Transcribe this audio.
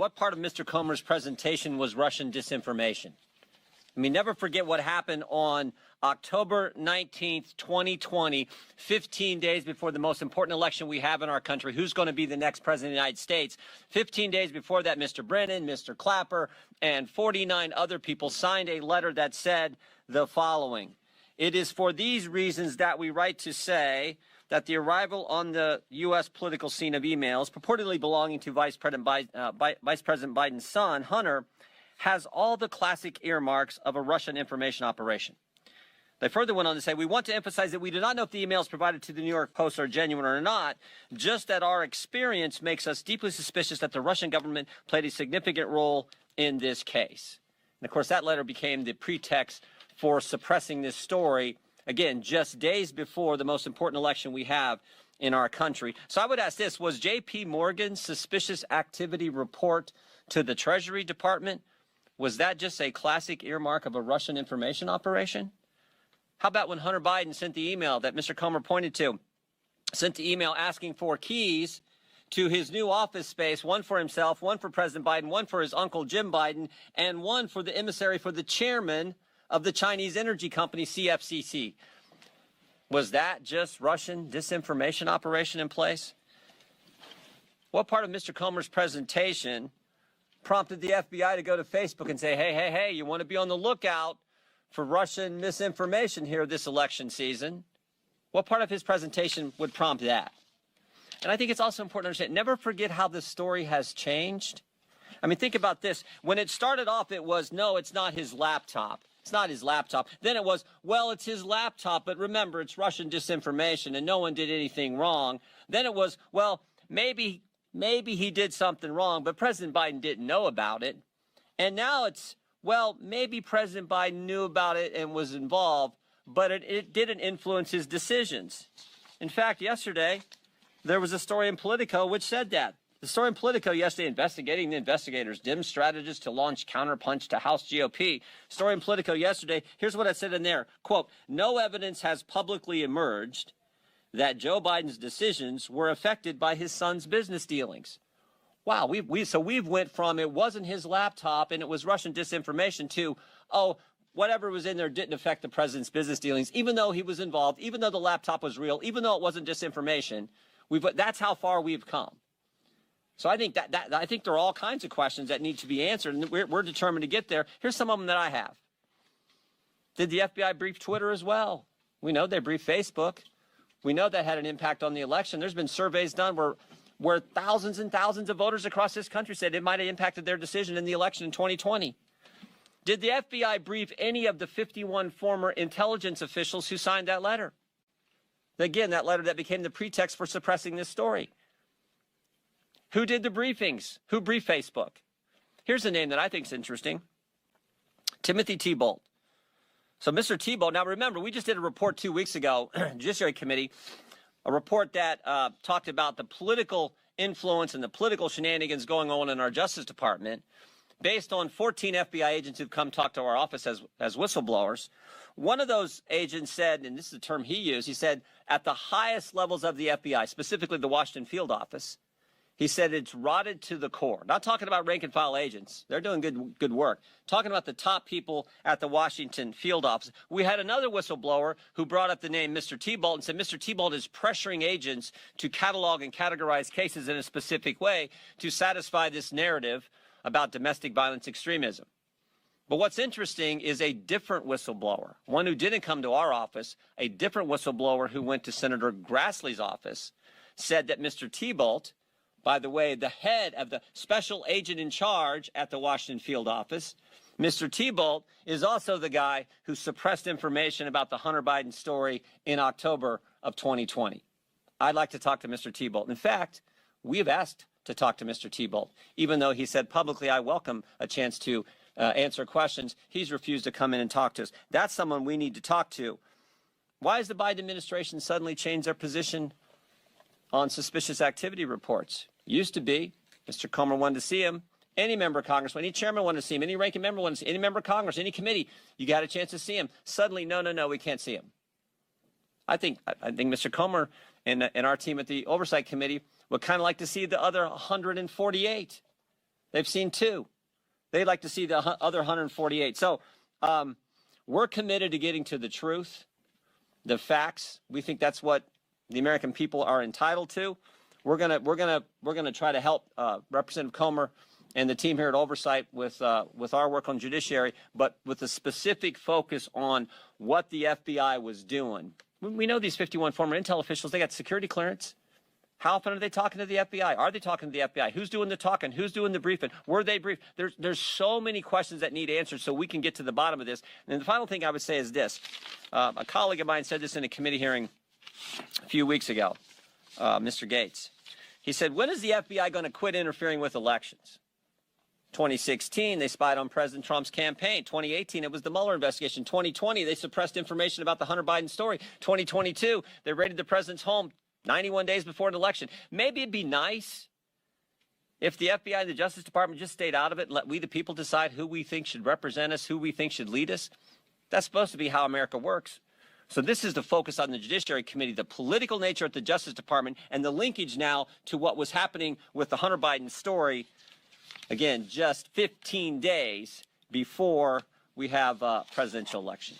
What part of Mr. Comer's presentation was Russian disinformation? I mean, never forget what happened on October 19th, 2020, 15 days before the most important election we have in our country. Who's going to be the next president of the United States? 15 days before that, Mr. Brennan, Mr. Clapper, and 49 other people signed a letter that said the following. It is for these reasons that we write to say that the arrival on the U.S. political scene of emails purportedly belonging to Vice President Biden's son, Hunter, has all the classic earmarks of a Russian information operation. They further went on to say, we want to emphasize that we do not know if the emails provided to the New York Post are genuine or not, just that our experience makes us deeply suspicious that the Russian government played a significant role in this case. And of course, that letter became the pretext for suppressing this story, again, just days before the most important election we have in our country. So I would ask this, was J.P. Morgan's suspicious activity report to the Treasury Department, was that just a classic earmark of a Russian information operation? How about when Hunter Biden sent the email that Mr. Comer pointed to, sent the email asking for keys to his new office space, one for himself, one for President Biden, one for his uncle Jim Biden, and one for the emissary for the chairman of the Chinese energy company CFCC. Was that just Russian disinformation operation in place? What part of Mr. Comer's presentation prompted the FBI to go to Facebook and say, hey, you want to be on the lookout for Russian misinformation here this election season? What part of his presentation would prompt that? And I think it's also important to understand, never forget how this story has changed. I mean, think about this. When it started off, it was, no, it's not his laptop. It's not his laptop. Then it was, well, it's his laptop, but remember, it's Russian disinformation and no one did anything wrong. Then it was, well, maybe he did something wrong, but President Biden didn't know about it. And now it's, well, maybe President Biden knew about it and was involved, but it didn't influence his decisions. In fact, yesterday, there was a story in Politico which said that. The story in Politico yesterday, investigating the investigators, dim strategists to launch counterpunch to House GOP. Story in Politico yesterday, here's what I said in there. Quote, no evidence has publicly emerged that Joe Biden's decisions were affected by his son's business dealings. Wow, we've went from it wasn't his laptop and it was Russian disinformation to, oh, whatever was in there didn't affect the president's business dealings, even though he was involved, even though the laptop was real, even though it wasn't disinformation. That's how far we've come. So I think I think there are all kinds of questions that need to be answered, and we're determined to get there. Here's some of them that I have. Did the FBI brief Twitter as well? We know they briefed Facebook. We know that had an impact on the election. There's been surveys done where thousands and thousands of voters across this country said it might have impacted their decision in the election in 2020. Did the FBI brief any of the 51 former intelligence officials who signed that letter? Again, that letter that became the pretext for suppressing this story. Who did the briefings? Who briefed Facebook? Here's a name that I think is interesting. Timothy Thibault. So Mr. Thibault, now remember, we just did a report 2 weeks ago, Judiciary Committee, a report that talked about the political influence and the political shenanigans going on in our Justice Department based on 14 FBI agents who've come talk to our office as whistleblowers. One of those agents said, and this is the term he used, he said, at the highest levels of the FBI, specifically the Washington field office, he said it's rotted to the core. Not talking about rank and file agents. They're doing good work. Talking about the top people at the Washington field office. We had another whistleblower who brought up the name Mr. Thibault and said Mr. Thibault is pressuring agents to catalog and categorize cases in a specific way to satisfy this narrative about domestic violence extremism. But what's interesting is a different whistleblower, one who didn't come to our office, a different whistleblower who went to Senator Grassley's office, said that Mr. Thibault, by the way, the head of the special agent in charge at the Washington field office, Mr. Thibault is also the guy who suppressed information about the Hunter Biden story in October of 2020. I'd like to talk to Mr. Thibault. In fact, we have asked to talk to Mr. Thibault, even though he said publicly, I welcome a chance to answer questions. He's refused to come in and talk to us. That's someone we need to talk to. Why has the Biden administration suddenly changed their position on suspicious activity reports? Used to be, Mr. Comer wanted to see him, any member of Congress, any chairman wanted to see him, any ranking member wanted to see him, any member of Congress, any committee, you got a chance to see him. Suddenly, no, we can't see him. I think Mr. Comer and our team at the Oversight Committee would kind of like to see the other 148. They've seen 2. They'd like to see the other 148. So we're committed to getting to the truth, the facts. We think that's what the American people are entitled to. We're gonna try to help Representative Comer and the team here at Oversight with our work on judiciary, but with a specific focus on what the FBI was doing. We know these 51 former intel officials, they got security clearance. How often are they talking to the FBI? Are they talking to the FBI? Who's doing the talking? Who's doing the briefing? Were they briefed? There's so many questions that need answered so we can get to the bottom of this. And the final thing I would say is this. A colleague of mine said this in a committee hearing a few weeks ago, Mr. Gates. He said, when is the FBI going to quit interfering with elections? 2016, they spied on President Trump's campaign. 2018, it was the Mueller investigation. 2020, they suppressed information about the Hunter Biden story. 2022, they raided the president's home 91 days before an election. Maybe it'd be nice if the FBI and the Justice Department just stayed out of it and let we the people decide who we think should represent us, who we think should lead us. That's supposed to be how America works. So this is the focus on the Judiciary Committee, the political nature at the Justice Department, and the linkage now to what was happening with the Hunter Biden story. Again, just 15 days before we have a presidential election.